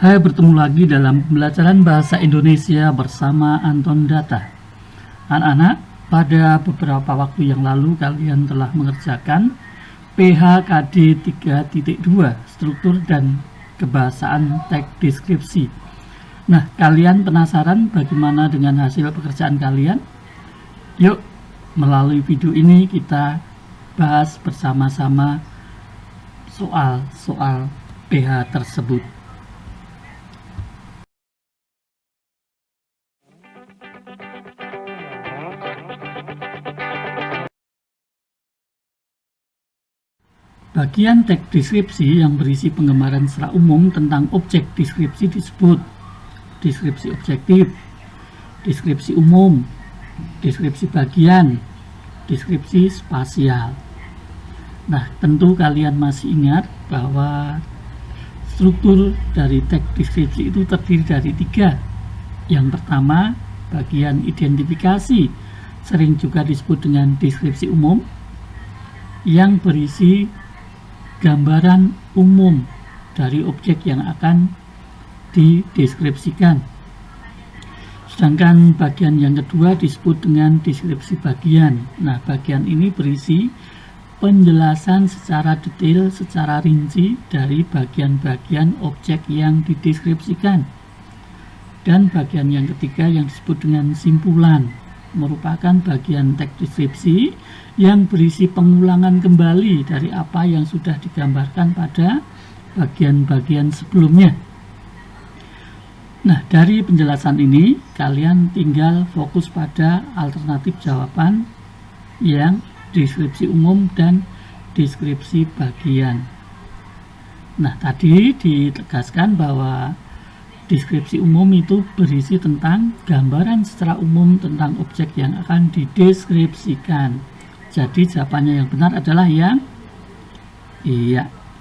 Hai, bertemu lagi dalam pembelajaran bahasa Indonesia bersama Anton Data. Anak-anak, pada beberapa waktu yang lalu kalian telah mengerjakan PHKD 3.2, struktur dan kebahasaan teks deskripsi. Nah, kalian penasaran bagaimana dengan hasil pekerjaan kalian? Yuk, melalui video ini kita bahas bersama-sama soal-soal PH tersebut. Bagian teks deskripsi yang berisi penggambaran secara umum tentang objek deskripsi disebut deskripsi objektif, deskripsi umum, deskripsi bagian, deskripsi spasial. Nah, tentu kalian masih ingat bahwa struktur dari teks deskripsi itu terdiri dari 3. Yang pertama, bagian identifikasi, sering juga disebut dengan deskripsi umum, yang berisi gambaran umum dari objek yang akan dideskripsikan. Sedangkan bagian yang kedua disebut dengan deskripsi bagian. Nah, bagian ini berisi penjelasan secara detail, secara rinci dari bagian-bagian objek yang dideskripsikan. Dan bagian yang ketiga yang disebut dengan simpulan, merupakan bagian teks deskripsi yang berisi pengulangan kembali dari apa yang sudah digambarkan pada bagian-bagian sebelumnya. Nah, dari penjelasan ini kalian tinggal fokus pada alternatif jawaban yang deskripsi umum dan deskripsi bagian. Nah, tadi ditegaskan bahwa deskripsi umum itu berisi tentang gambaran secara umum tentang objek yang akan dideskripsikan. Jadi jawabannya yang benar adalah yang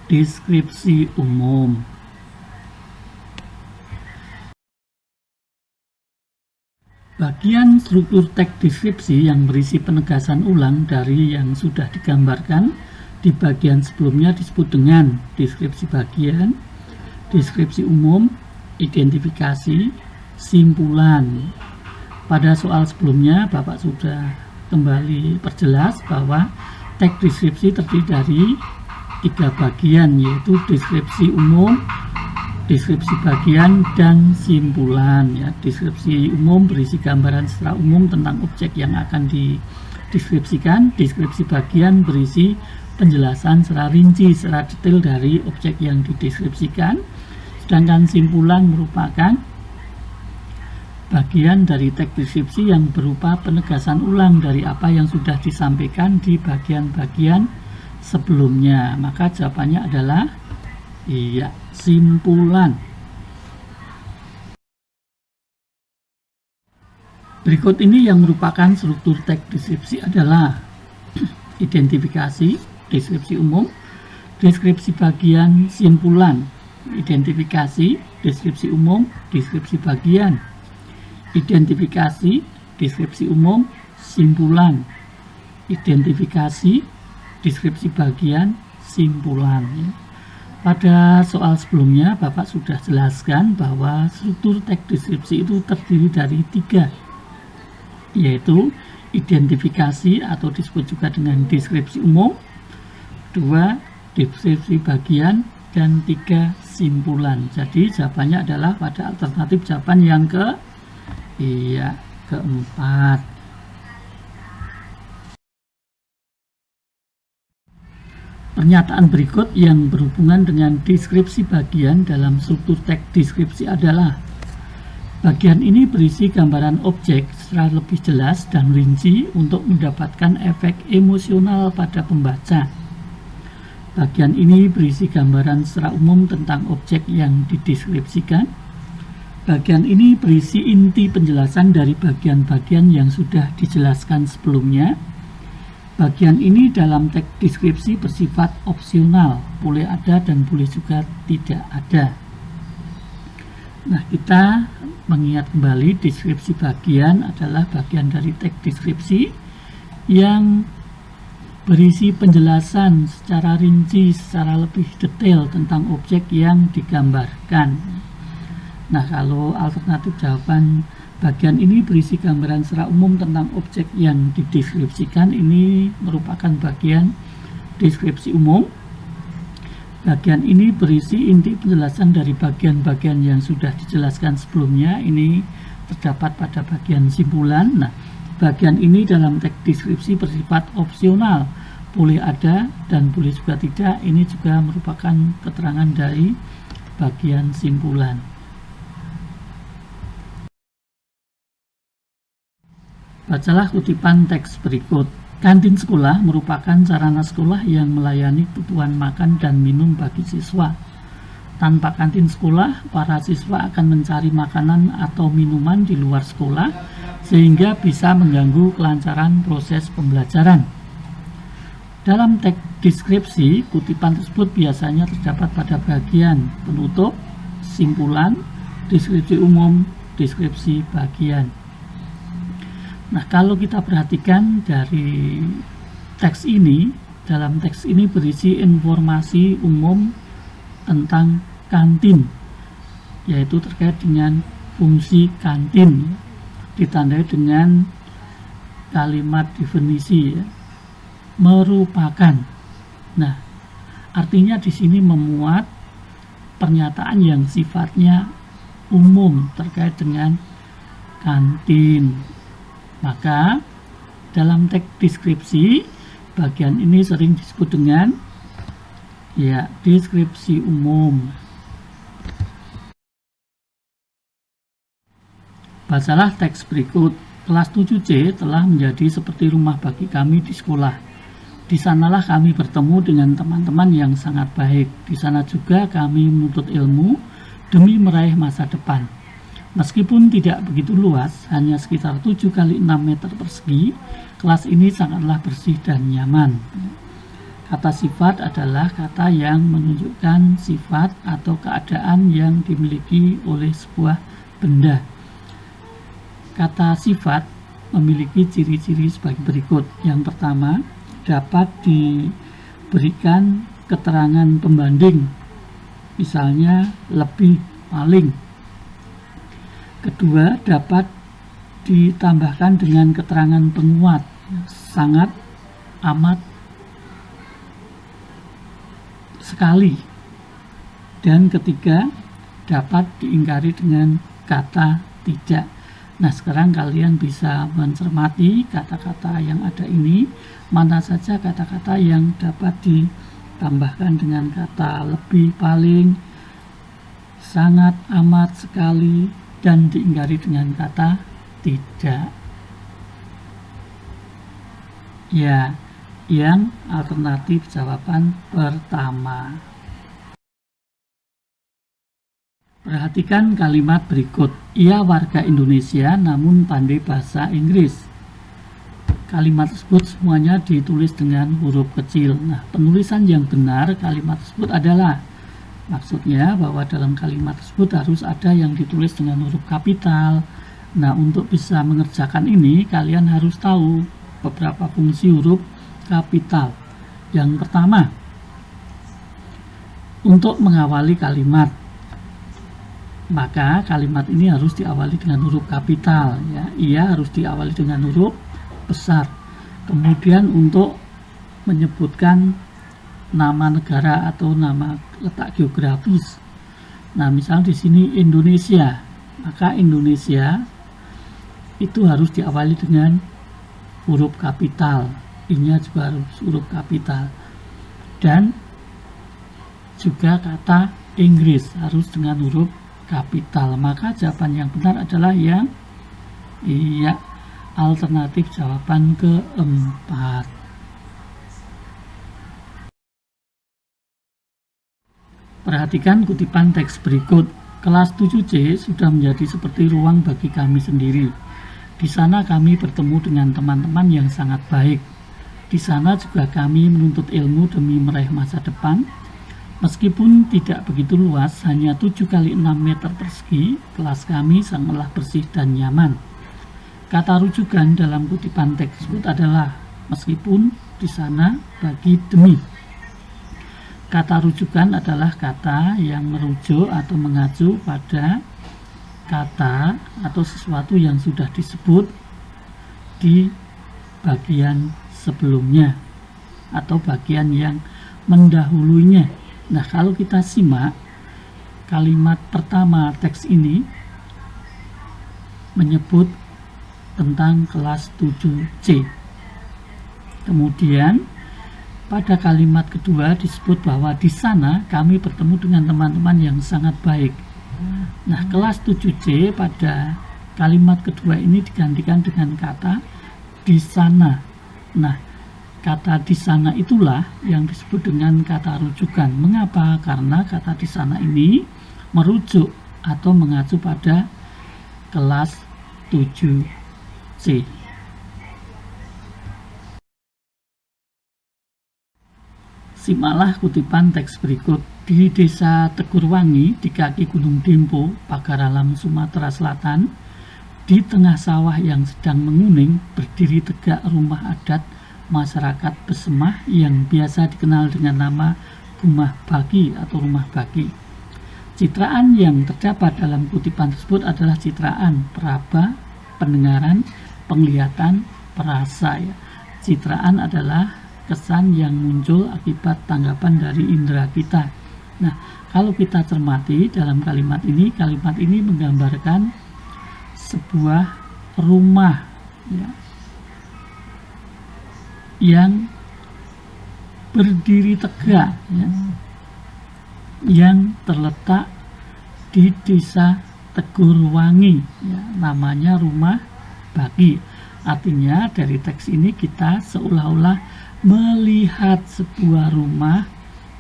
deskripsi umum. Bagian struktur teks deskripsi yang berisi penegasan ulang dari yang sudah digambarkan di bagian sebelumnya disebut dengan deskripsi bagian, deskripsi umum, identifikasi, simpulan. Pada soal sebelumnya Bapak sudah kembali perjelas bahwa teks deskripsi terdiri dari 3 bagian, yaitu deskripsi umum, deskripsi bagian, dan simpulan. Ya, deskripsi umum berisi gambaran secara umum tentang objek yang akan dideskripsikan. Deskripsi bagian berisi penjelasan secara rinci, secara detail dari objek yang dideskripsikan. Sedangkan simpulan merupakan bagian dari teks deskripsi yang berupa penegasan ulang dari apa yang sudah disampaikan di bagian-bagian sebelumnya. Maka jawabannya adalah simpulan. Berikut ini yang merupakan struktur teks deskripsi adalah identifikasi, deskripsi umum, deskripsi bagian, simpulan, identifikasi, deskripsi umum, deskripsi bagian, identifikasi, deskripsi umum, simpulan, identifikasi, deskripsi bagian, simpulan. Pada soal sebelumnya Bapak sudah jelaskan bahwa struktur teks deskripsi itu terdiri dari 3, yaitu identifikasi atau disebut juga dengan deskripsi umum, 2 deskripsi bagian, dan 3 simpulan. Jadi jawabannya adalah pada alternatif jawaban yang keempat. Pernyataan berikut yang berhubungan dengan deskripsi bagian dalam struktur teks deskripsi adalah: bagian ini berisi gambaran objek secara lebih jelas dan rinci untuk mendapatkan efek emosional pada pembaca. Bagian ini berisi gambaran secara umum tentang objek yang dideskripsikan. Bagian ini berisi inti penjelasan dari bagian-bagian yang sudah dijelaskan sebelumnya. Bagian ini dalam teks deskripsi bersifat opsional, boleh ada dan boleh juga tidak ada. Nah, kita mengingat kembali deskripsi bagian adalah bagian dari teks deskripsi yang berisi penjelasan secara rinci, secara lebih detail tentang objek yang digambarkan. Nah, kalau alternatif jawaban bagian ini berisi gambaran secara umum tentang objek yang dideskripsikan, ini merupakan bagian deskripsi umum. Bagian ini berisi inti penjelasan dari bagian-bagian yang sudah dijelaskan sebelumnya. Ini terdapat pada bagian simpulan. Nah, bagian ini dalam teks deskripsi bersifat opsional, boleh ada dan boleh juga tidak. Ini juga merupakan keterangan dari bagian simpulan. Bacalah kutipan teks berikut. Kantin sekolah merupakan sarana sekolah yang melayani kebutuhan makan dan minum bagi siswa. Tanpa kantin sekolah, para siswa akan mencari makanan atau minuman di luar sekolah, sehingga bisa mengganggu kelancaran proses pembelajaran. Dalam teks deskripsi, kutipan tersebut biasanya terdapat pada bagian penutup, simpulan, deskripsi umum, deskripsi bagian. Nah, kalau kita perhatikan dari teks ini, dalam teks ini berisi informasi umum tentang kantin, yaitu terkait dengan fungsi kantin, ditandai dengan kalimat definisi, merupakan. Nah, artinya di sini memuat pernyataan yang sifatnya umum terkait dengan kantin. Maka dalam teks deskripsi, bagian ini sering disebut dengan deskripsi umum. Bacalah teks berikut. Kelas 7C telah menjadi seperti rumah bagi kami di sekolah. Di sanalah kami bertemu dengan teman-teman yang sangat baik. Di sana juga kami menuntut ilmu demi meraih masa depan. Meskipun tidak begitu luas, hanya sekitar 7 kali 6 meter persegi, kelas ini sangatlah bersih dan nyaman. Kata sifat adalah kata yang menunjukkan sifat atau keadaan yang dimiliki oleh sebuah benda. Kata sifat memiliki ciri-ciri sebagai berikut. Yang pertama, dapat diberikan keterangan pembanding, misalnya lebih, paling. Kedua, dapat ditambahkan dengan keterangan penguat, sangat, amat, sekali. Dan ketiga, dapat diingkari dengan kata tidak. Nah, sekarang kalian bisa mencermati kata-kata yang ada ini, mana saja kata-kata yang dapat ditambahkan dengan kata lebih, paling, sangat, amat, sekali, dan diingkari dengan kata tidak. Ya, yang alternatif jawaban pertama. Perhatikan kalimat berikut. Ia warga Indonesia namun pandai bahasa Inggris. Kalimat tersebut semuanya ditulis dengan huruf kecil. Nah, penulisan yang benar kalimat tersebut adalah, maksudnya bahwa dalam kalimat tersebut harus ada yang ditulis dengan huruf kapital. Nah, untuk bisa mengerjakan ini, kalian harus tahu beberapa fungsi huruf kapital. Yang pertama, untuk mengawali kalimat, maka kalimat ini harus diawali dengan huruf kapital. Ia harus diawali dengan huruf besar. Kemudian untuk menyebutkan nama negara atau nama letak geografis. Nah, misal di sini Indonesia, maka Indonesia itu harus diawali dengan huruf kapital. I-nya juga harus huruf kapital. Dan juga kata Inggris harus dengan huruf kapital. Maka jawaban yang benar adalah yang alternatif jawaban keempat. Perhatikan kutipan teks berikut. Kelas 7C sudah menjadi seperti ruang bagi kami sendiri. Di sana kami bertemu dengan teman-teman yang sangat baik. Di sana juga kami menuntut ilmu demi meraih masa depan. Meskipun tidak begitu luas, hanya 7 kali 6 meter persegi, kelas kami sangatlah bersih dan nyaman. Kata rujukan dalam kutipan teks tersebut adalah meskipun, di sana, bagi, demi. Kata rujukan adalah kata yang merujuk atau mengacu pada kata atau sesuatu yang sudah disebut di bagian sebelumnya atau bagian yang mendahulunya. Nah, kalau kita simak kalimat pertama teks ini menyebut tentang kelas 7C. Kemudian pada kalimat kedua disebut bahwa di sana kami bertemu dengan teman-teman yang sangat baik. Nah, kelas 7C pada kalimat kedua ini digantikan dengan kata di sana. Nah, kata di sana itulah yang disebut dengan kata rujukan. Mengapa? Karena kata di sana ini merujuk atau mengacu pada kelas 7C. Simaklah kutipan teks berikut. Di desa Tegurwangi, di kaki Gunung Dempo, Pagar Alam, Sumatera Selatan, di tengah sawah yang sedang menguning, berdiri tegak rumah adat masyarakat Besemah yang biasa dikenal dengan nama Rumah Bagi atau Rumah Bagi. Citraan yang terdapat dalam kutipan tersebut adalah citraan peraba, pendengaran, penglihatan, perasa. Ya. Citraan adalah kesan yang muncul akibat tanggapan dari indera kita. Nah, kalau kita cermati dalam kalimat ini menggambarkan sebuah rumah ya, yang berdiri tegak ya, yang terletak di desa Tegurwangi ya, namanya Rumah Bagi. Artinya dari teks ini kita seolah-olah melihat sebuah rumah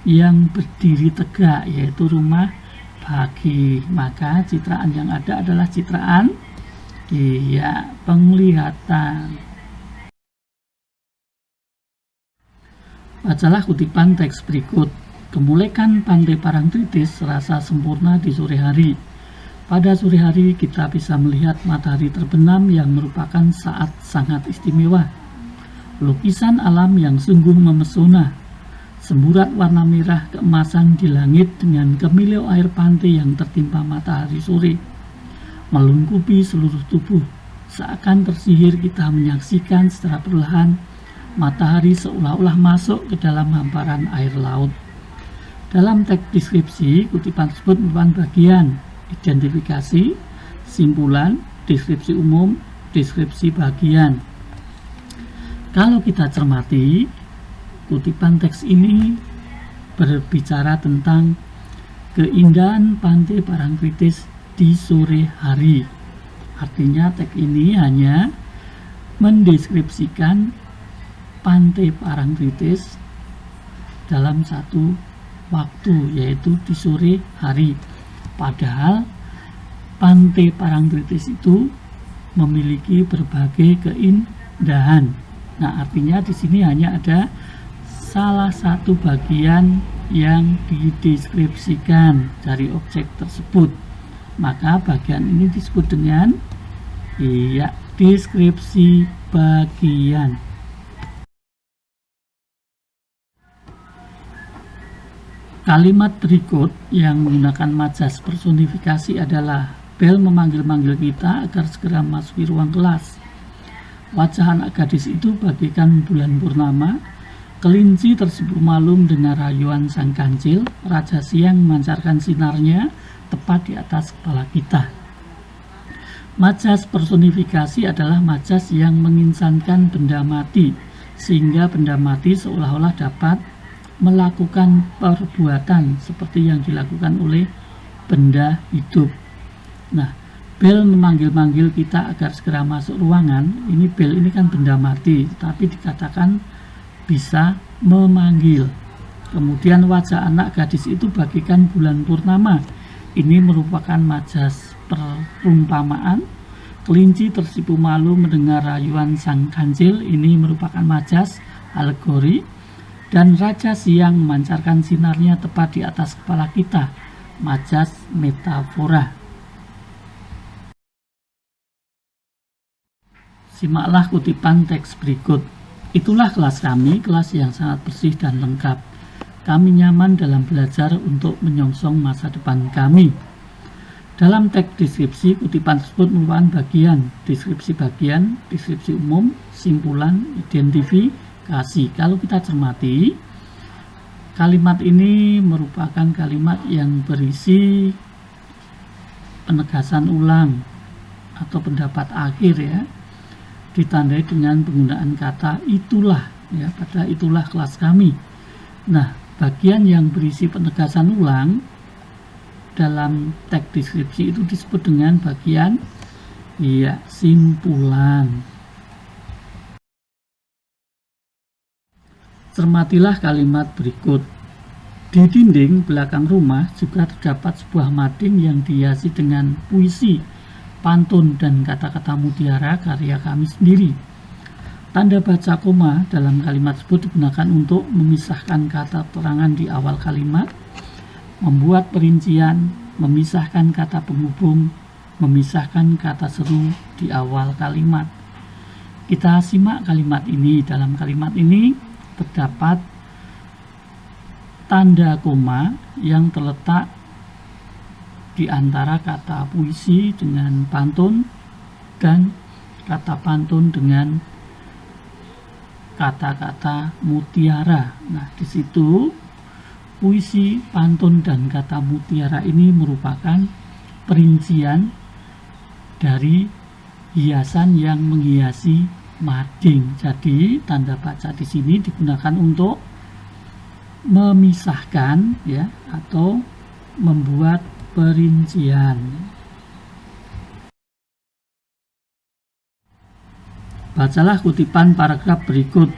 yang berdiri tegak, yaitu rumah bagi. Maka citraan yang ada adalah citraan penglihatan. Bacalah kutipan teks berikut. Gemulekan pantai Parangtritis serasa sempurna di sore hari. Pada sore hari kita bisa melihat matahari terbenam yang merupakan saat sangat istimewa. Lukisan alam yang sungguh memesona. Semburat warna merah keemasan di langit dengan kemilau air pantai yang tertimpa matahari sore melungkupi seluruh tubuh. Seakan tersihir kita menyaksikan secara perlahan matahari seolah-olah masuk ke dalam hamparan air laut. Dalam teks deskripsi, kutipan tersebut merupakan bagian identifikasi, simpulan, deskripsi umum, deskripsi bagian. Kalau kita cermati, kutipan teks ini berbicara tentang keindahan pantai Parangtritis di sore hari. Artinya teks ini hanya mendeskripsikan pantai Parangtritis dalam satu waktu, yaitu di sore hari. Padahal pantai Parangtritis itu memiliki berbagai keindahan. Nah, artinya di sini hanya ada salah satu bagian yang dideskripsikan dari objek tersebut. Maka bagian ini disebut dengan deskripsi bagian. Kalimat berikut yang menggunakan majas personifikasi adalah bel memanggil-manggil kita agar segera masuki ruang kelas. Wajah anak gadis itu bagaikan bulan purnama. Kelinci tersipu malum dengan rayuan sang kancil. Raja siang memancarkan sinarnya tepat di atas kepala kita. Majas personifikasi adalah majas yang menginsankan benda mati, sehingga benda mati seolah-olah dapat melakukan perbuatan seperti yang dilakukan oleh benda hidup. Nah, bel memanggil-manggil kita agar segera masuk ruangan. Ini bel ini kan benda mati, tapi dikatakan bisa memanggil. Kemudian wajah anak gadis itu bagaikan bulan purnama. Ini merupakan majas perumpamaan. Kelinci tersipu malu mendengar rayuan sang kancil. Ini merupakan majas alegori. Dan raja siang memancarkan sinarnya tepat di atas kepala kita. Majas metafora. Simaklah kutipan teks berikut. Itulah kelas kami, kelas yang sangat bersih dan lengkap. Kami nyaman dalam belajar untuk menyongsong masa depan kami. Dalam teks deskripsi, kutipan tersebut merupakan bagian deskripsi bagian, deskripsi umum, simpulan, identifikasi. Kalau kita cermati, kalimat ini merupakan kalimat yang berisi penegasan ulang atau pendapat akhir ya, ditandai dengan penggunaan kata itulah ya, pada itulah kelas kami. Nah, bagian yang berisi penegasan ulang dalam teks deskripsi itu disebut dengan bagian ya simpulan. Cermatilah kalimat berikut. Di dinding belakang rumah juga terdapat sebuah mading yang dihiasi dengan puisi, pantun, dan kata-kata mutiara karya kami sendiri. Tanda baca koma dalam kalimat tersebut digunakan untuk memisahkan kata terangan di awal kalimat, membuat perincian, memisahkan kata penghubung, memisahkan kata seru di awal kalimat. Kita simak kalimat ini. Dalam kalimat ini terdapat tanda koma yang terletak di antara kata puisi dengan pantun dan kata pantun dengan kata-kata mutiara. Nah, di situ puisi, pantun, dan kata mutiara ini merupakan perincian dari hiasan yang menghiasi mading. Jadi tanda baca di sini digunakan untuk memisahkan ya atau membuat perincian. Bacalah kutipan paragraf berikut.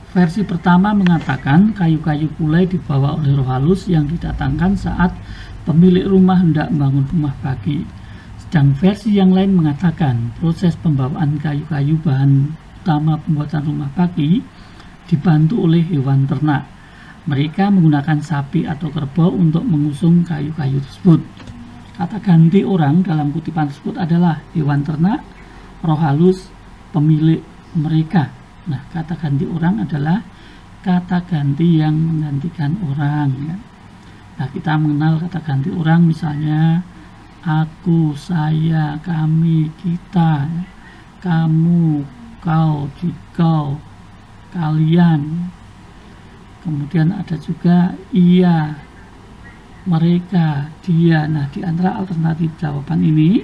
Versi pertama mengatakan kayu-kayu pulai dibawa oleh roh halus yang didatangkan saat pemilik rumah hendak membangun rumah bagi. Sedang versi yang lain mengatakan proses pembawaan kayu-kayu bahan utama pembuatan rumah bagi dibantu oleh hewan ternak. Mereka menggunakan sapi atau kerbau untuk mengusung kayu-kayu tersebut. Kata ganti orang dalam kutipan tersebut adalah hewan ternak, roh halus, pemilik mereka. Nah, kata ganti orang adalah kata ganti yang menggantikan orang ya. Nah, kita mengenal kata ganti orang misalnya aku, saya, kami, kita, kamu, kau, dikau, kalian. Kemudian ada juga ia, mereka, dia. Nah, di antara alternatif jawaban ini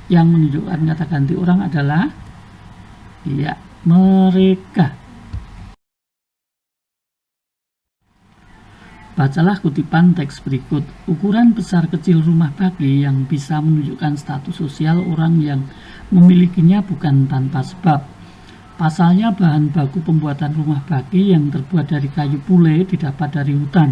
yang menunjukkan kata ganti orang adalah ya, mereka. Bacalah kutipan teks berikut. Ukuran besar kecil rumah bagi yang bisa menunjukkan status sosial orang yang memilikinya bukan tanpa sebab. Pasalnya bahan baku pembuatan rumah bagi yang terbuat dari kayu pule didapat dari hutan.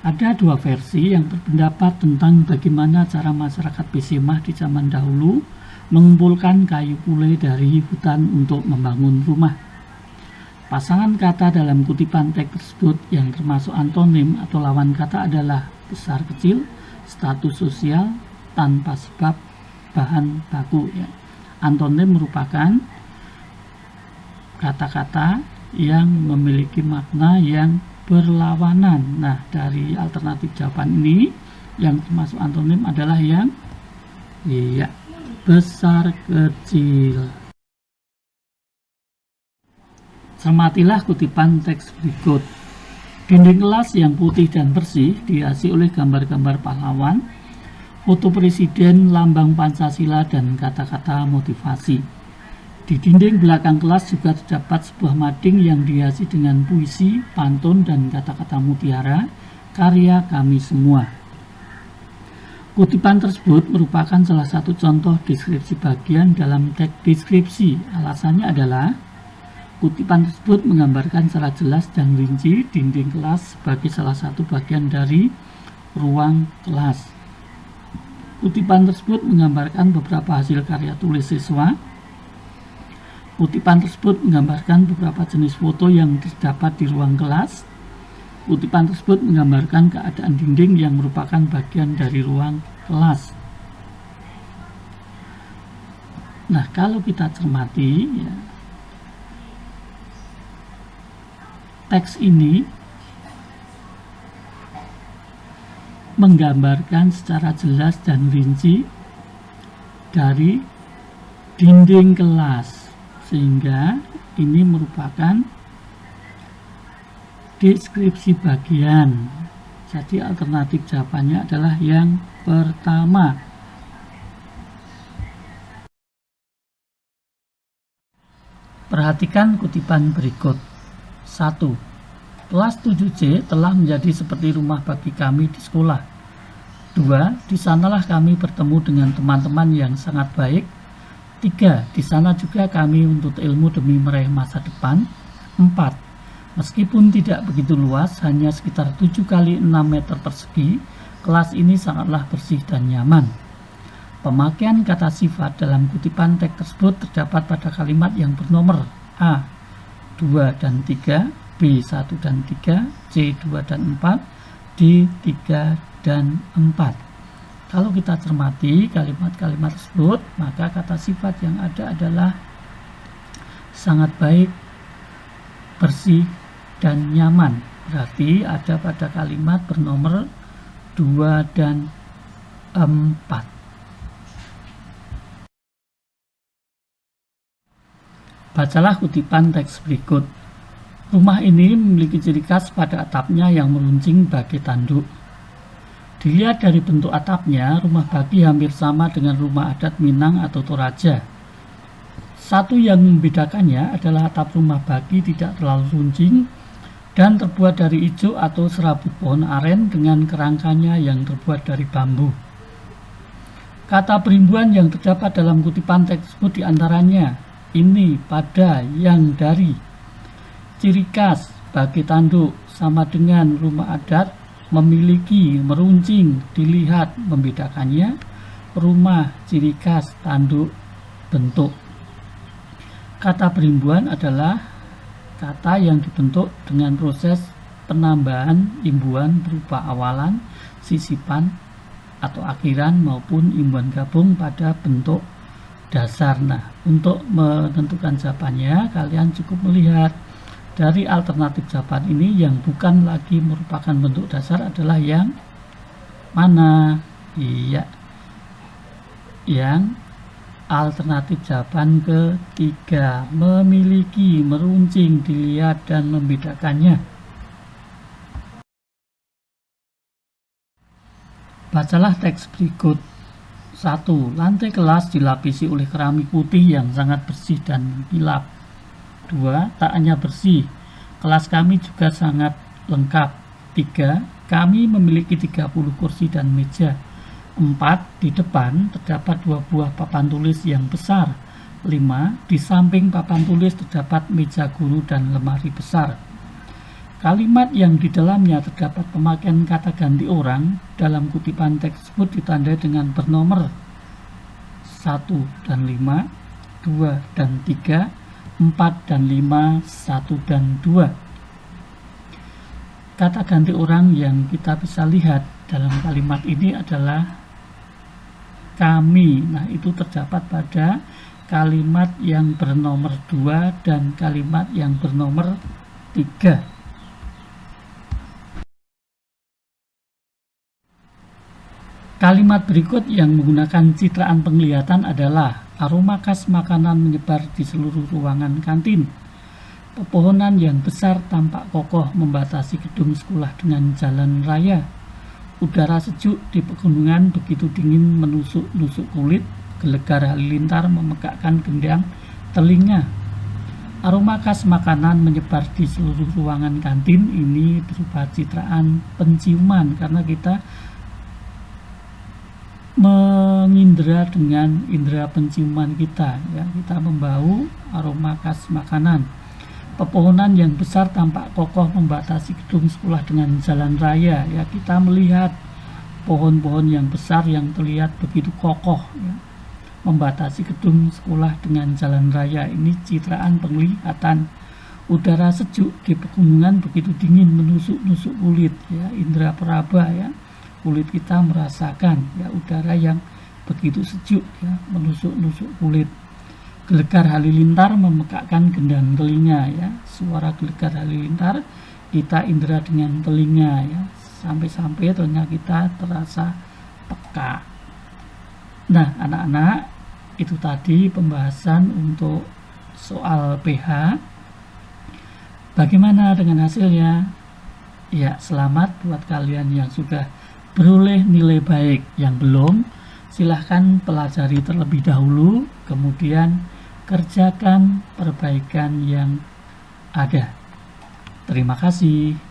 Ada dua versi yang berpendapat tentang bagaimana cara masyarakat Besemah di zaman dahulu mengumpulkan kayu pule dari hutan untuk membangun rumah. Pasangan kata dalam kutipan teks tersebut yang termasuk antonim atau lawan kata adalah besar kecil, status sosial, tanpa sebab, bahan baku ya. Antonim merupakan kata-kata yang memiliki makna yang berlawanan. Nah, dari alternatif jawaban ini yang termasuk antonim adalah yang iya, besar kecil. Cermatilah kutipan teks berikut. Dinding kelas yang putih dan bersih dihiasi oleh gambar-gambar pahlawan, foto presiden, lambang Pancasila, dan kata-kata motivasi. Di dinding belakang kelas juga terdapat sebuah mading yang dihiasi dengan puisi, pantun, dan kata-kata mutiara karya kami semua. Kutipan tersebut merupakan salah satu contoh deskripsi bagian dalam teks deskripsi. Alasannya adalah kutipan tersebut menggambarkan secara jelas dan rinci dinding kelas sebagai salah satu bagian dari ruang kelas. Kutipan tersebut menggambarkan beberapa hasil karya tulis siswa. Kutipan tersebut menggambarkan beberapa jenis foto yang terdapat di ruang kelas. Kutipan tersebut menggambarkan keadaan dinding yang merupakan bagian dari ruang kelas. Nah, kalau kita cermati ya, teks ini menggambarkan secara jelas dan rinci dari dinding kelas, sehingga ini merupakan deskripsi bagian. Jadi alternatif jawabannya adalah yang pertama. Perhatikan kutipan berikut. 1. Kelas 7C telah menjadi seperti rumah bagi kami di sekolah. 2. Di sanalah kami bertemu dengan teman-teman yang sangat baik. 3. Di sana juga kami menuntut ilmu demi meraih masa depan. 4. Meskipun tidak begitu luas, hanya sekitar 7 kali 6 meter persegi, kelas ini sangatlah bersih dan nyaman. Pemakaian kata sifat dalam kutipan teks tersebut terdapat pada kalimat yang bernomor A, 2 dan 3, B, 1 dan 3, C, 2 dan 4, D, 3 dan 4. Kalau kita cermati kalimat-kalimat tersebut, maka kata sifat yang ada adalah sangat baik, bersih, dan nyaman. Berarti ada pada kalimat bernomor 2 dan 4. Bacalah kutipan teks berikut. Rumah ini memiliki ciri khas pada atapnya yang meruncing bagi tanduk. Dilihat dari bentuk atapnya, rumah bagi hampir sama dengan rumah adat Minang atau Toraja. Satu yang membedakannya adalah atap rumah bagi tidak terlalu runcing dan terbuat dari ijuk atau serabut pohon aren dengan kerangkanya yang terbuat dari bambu. Kata perimbuhan yang terdapat dalam kutipan teks tersebut diantaranya ini, pada, yang, dari. Ciri khas bagi tanduk sama dengan rumah adat, memiliki, meruncing, dilihat, membedakannya. Rumah, ciri khas, tanduk, bentuk. Kata perimbuhan adalah kata yang dibentuk dengan proses penambahan imbuhan berupa awalan, sisipan, atau akhiran maupun imbuhan gabung pada bentuk dasar. Nah, untuk menentukan jawabannya, kalian cukup melihat dari alternatif jawaban ini yang bukan lagi merupakan bentuk dasar adalah yang mana? Iya, yang alternatif jawaban ketiga, memiliki, meruncing, dilihat, dan membedakannya. Bacalah teks berikut. 1. Lantai kelas dilapisi oleh keramik putih yang sangat bersih dan mengkilap. 2. Tak hanya bersih, kelas kami juga sangat lengkap. 3. Kami memiliki 30 kursi dan meja. 4. Di depan terdapat 2 buah papan tulis yang besar. 5. Di samping papan tulis terdapat meja guru dan lemari besar. Kalimat yang di dalamnya terdapat pemakaian kata ganti orang dalam kutipan teks tersebut ditandai dengan bernomor 1 dan 5, 2 dan 3, 4 dan 5, 1 dan 2. Kata ganti orang yang kita bisa lihat dalam kalimat ini adalah kami. Nah, itu terdapat pada kalimat yang bernomor 2 dan kalimat yang bernomor 3. Kalimat berikut yang menggunakan citraan penglihatan adalah aroma khas makanan menyebar di seluruh ruangan kantin. Pepohonan yang besar tampak kokoh membatasi gedung sekolah dengan jalan raya. Udara sejuk di pegunungan begitu dingin menusuk-nusuk kulit. Gelegar halilintar memegakkan gendang telinga. Aroma khas makanan menyebar di seluruh ruangan kantin. Ini berupa citraan penciuman karena kita mengindra dengan indera penciuman kita, ya, kita membau aroma khas makanan. Pepohonan yang besar tampak kokoh membatasi gedung sekolah dengan jalan raya, ya, kita melihat pohon-pohon yang besar yang terlihat begitu kokoh, ya, membatasi gedung sekolah dengan jalan raya. Ini citraan penglihatan. Udara sejuk di pegunungan begitu dingin menusuk-nusuk kulit, ya, indera peraba, ya. Kulit kita merasakan, ya, udara yang begitu sejuk, ya, menusuk-nusuk kulit. Gelegar halilintar memegakkan gendang telinga, ya. Suara gelegar halilintar kita indera dengan telinga, ya. sampai-sampai telinga kita terasa peka. Nah, anak-anak, itu tadi pembahasan untuk soal pH. Bagaimana dengan hasilnya? Ya, selamat buat kalian yang sudah beroleh nilai baik. Yang belum, silahkan pelajari terlebih dahulu, kemudian kerjakan perbaikan yang ada. Terima kasih.